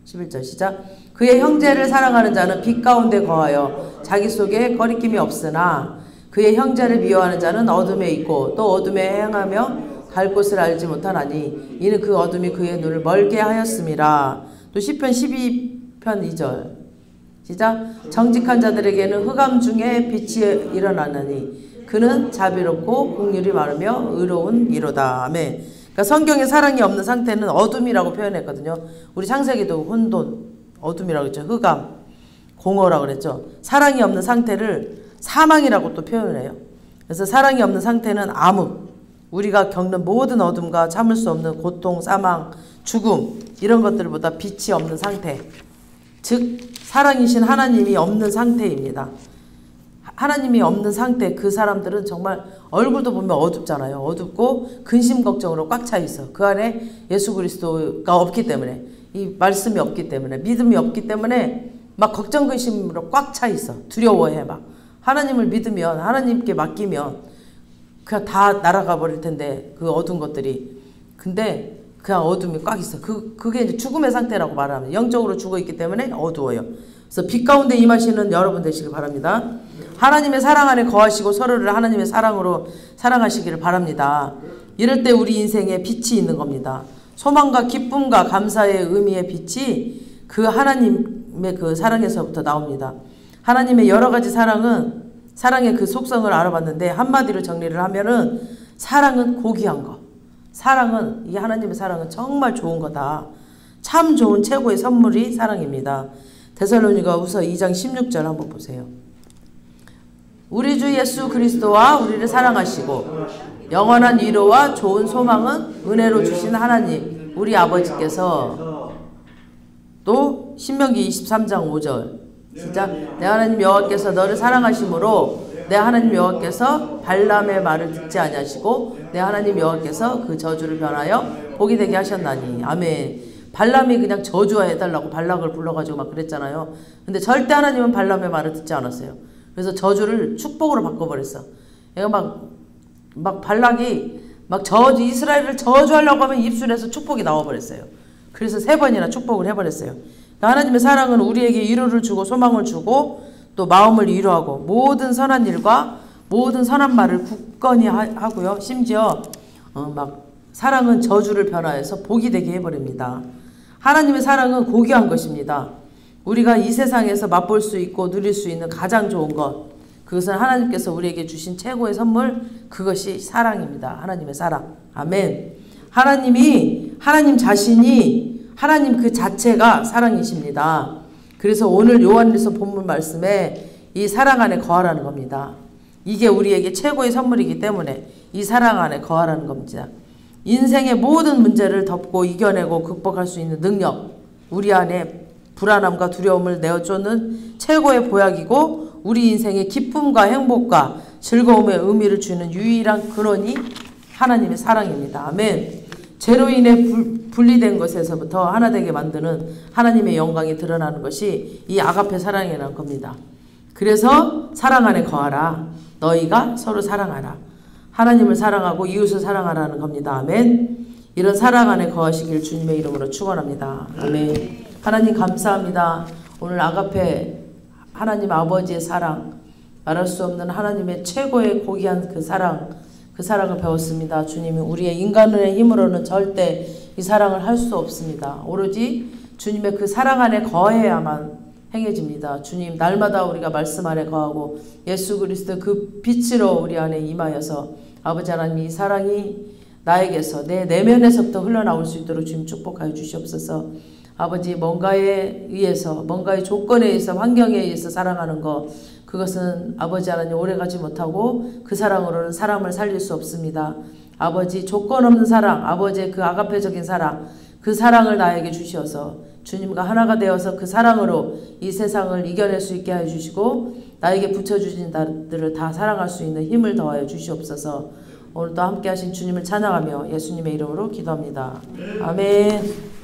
11절 시작. 그의 형제를 사랑하는 자는 빛 가운데 거하여 자기 속에 거리낌이 없으나 그의 형제를 미워하는 자는 어둠에 있고 또 어둠에 행하며 갈 곳을 알지 못하나니 이는 그 어둠이 그의 눈을 멀게 하였음이라. 또 시편 12편 2절 시작. 정직한 자들에게는 흑암 중에 빛이 일어나나니 그는 자비롭고 긍휼이 많으며 의로운 이로다. 아멘. 그러니까 성경에 사랑이 없는 상태는 어둠이라고 표현했거든요. 우리 창세기도 혼돈, 어둠이라고 했죠. 흑암, 공허라고 그랬죠. 사랑이 없는 상태를 사망이라고 또 표현해요. 그래서 사랑이 없는 상태는 암흑, 우리가 겪는 모든 어둠과 참을 수 없는 고통, 사망, 죽음 이런 것들보다 빛이 없는 상태, 즉 사랑이신 하나님이 없는 상태입니다. 하나님이 없는 상태, 그 사람들은 정말 얼굴도 보면 어둡잖아요. 어둡고 근심 걱정으로 꽉 차 있어. 그 안에 예수 그리스도가 없기 때문에, 이 말씀이 없기 때문에, 믿음이 없기 때문에 막 걱정 근심으로 꽉 차 있어. 두려워해. 막 하나님을 믿으면, 하나님께 맡기면 그냥 다 날아가 버릴 텐데, 그 어두운 것들이. 근데 그냥 어둠이 꽉 있어. 그게 이제 죽음의 상태라고 말하면, 영적으로 죽어 있기 때문에 어두워요. 그래서 빛 가운데 임하시는 여러분 되시길 바랍니다. 하나님의 사랑 안에 거하시고 서로를 하나님의 사랑으로 사랑하시기를 바랍니다. 이럴 때 우리 인생에 빛이 있는 겁니다. 소망과 기쁨과 감사의 의미의 빛이 그 하나님의 그 사랑에서부터 나옵니다. 하나님의 여러 가지 사랑은, 사랑의 그 속성을 알아봤는데 한마디로 정리를 하면은 사랑은 고귀한 거. 사랑은, 이 하나님의 사랑은 정말 좋은 거다. 참 좋은 최고의 선물이 사랑입니다. 데살로니가후서 2장 16절 한번 보세요. 우리 주 예수 그리스도와 우리를 사랑하시고 영원한 위로와 좋은 소망은 은혜로 주신 하나님 우리 아버지께서, 또 신명기 23장 5절 시작. 내 하나님 여호와께서 너를 사랑하심으로 내 하나님 여호와께서 발람의 말을 듣지 아니하시고 내 하나님 여호와께서 그 저주를 변하여 복이 되게 하셨나니. 아멘. 발람이 그냥 저주해달라고 발락을 불러가지고 막 그랬잖아요. 근데 절대 하나님은 발람의 말을 듣지 않았어요. 그래서 저주를 축복으로 바꿔버렸어. 얘가 막 발락이 막 이스라엘을 저주하려고 하면 입술에서 축복이 나와버렸어요. 그래서 3번이나 축복을 해버렸어요. 그러니까 하나님의 사랑은 우리에게 위로를 주고 소망을 주고 또 마음을 위로하고 모든 선한 일과 모든 선한 말을 굳건히 하고요. 심지어 막 사랑은 저주를 변화해서 복이 되게 해버립니다. 하나님의 사랑은 고귀한 것입니다. 우리가 이 세상에서 맛볼 수 있고 누릴 수 있는 가장 좋은 것, 그것은 하나님께서 우리에게 주신 최고의 선물, 그것이 사랑입니다. 하나님의 사랑. 아멘. 하나님 자신이, 하나님 그 자체가 사랑이십니다. 그래서 오늘 요한일서 본문 말씀에 이 사랑 안에 거하라는 겁니다. 이게 우리에게 최고의 선물이기 때문에 이 사랑 안에 거하라는 겁니다. 인생의 모든 문제를 덮고 이겨내고 극복할 수 있는 능력, 우리 안에 불안함과 두려움을 내어쫓는 최고의 보약이고 우리 인생의 기쁨과 행복과 즐거움의 의미를 주는 유일한 근원이 하나님의 사랑입니다. 아멘. 죄로 인해 분리된 것에서부터 하나 되게 만드는 하나님의 영광이 드러나는 것이 이 아가페 사랑이라는 겁니다. 그래서 사랑 안에 거하라. 너희가 서로 사랑하라. 하나님을 사랑하고 이웃을 사랑하라는 겁니다. 아멘. 이런 사랑 안에 거하시길 주님의 이름으로 축원합니다. 아멘. 하나님 감사합니다. 오늘 아가페 하나님 아버지의 사랑, 말할 수 없는 하나님의 최고의 고귀한 그 사랑을 배웠습니다. 주님이 우리의 인간의 힘으로는 절대 이 사랑을 할 수 없습니다. 오로지 주님의 그 사랑 안에 거해야만 행해집니다. 주님, 날마다 우리가 말씀 안에 거하고 예수 그리스도 그 빛으로 우리 안에 임하여서 아버지 하나님 이 사랑이 나에게서 내 내면에서부터 흘러나올 수 있도록 주님 축복하여 주시옵소서. 아버지, 뭔가에 의해서, 뭔가의 조건에 의해서, 환경에 의해서 사랑하는 것, 그것은 아버지 하나님 오래가지 못하고 그 사랑으로는 사람을 살릴 수 없습니다. 아버지, 조건 없는 사랑, 아버지의 그 아가페적인 사랑, 그 사랑을 나에게 주셔서 주님과 하나가 되어서 그 사랑으로 이 세상을 이겨낼 수 있게 해주시고 나에게 붙여주신 자들을 다 사랑할 수 있는 힘을 더하여 주시옵소서. 오늘도 함께 하신 주님을 찬양하며 예수님의 이름으로 기도합니다. 아멘.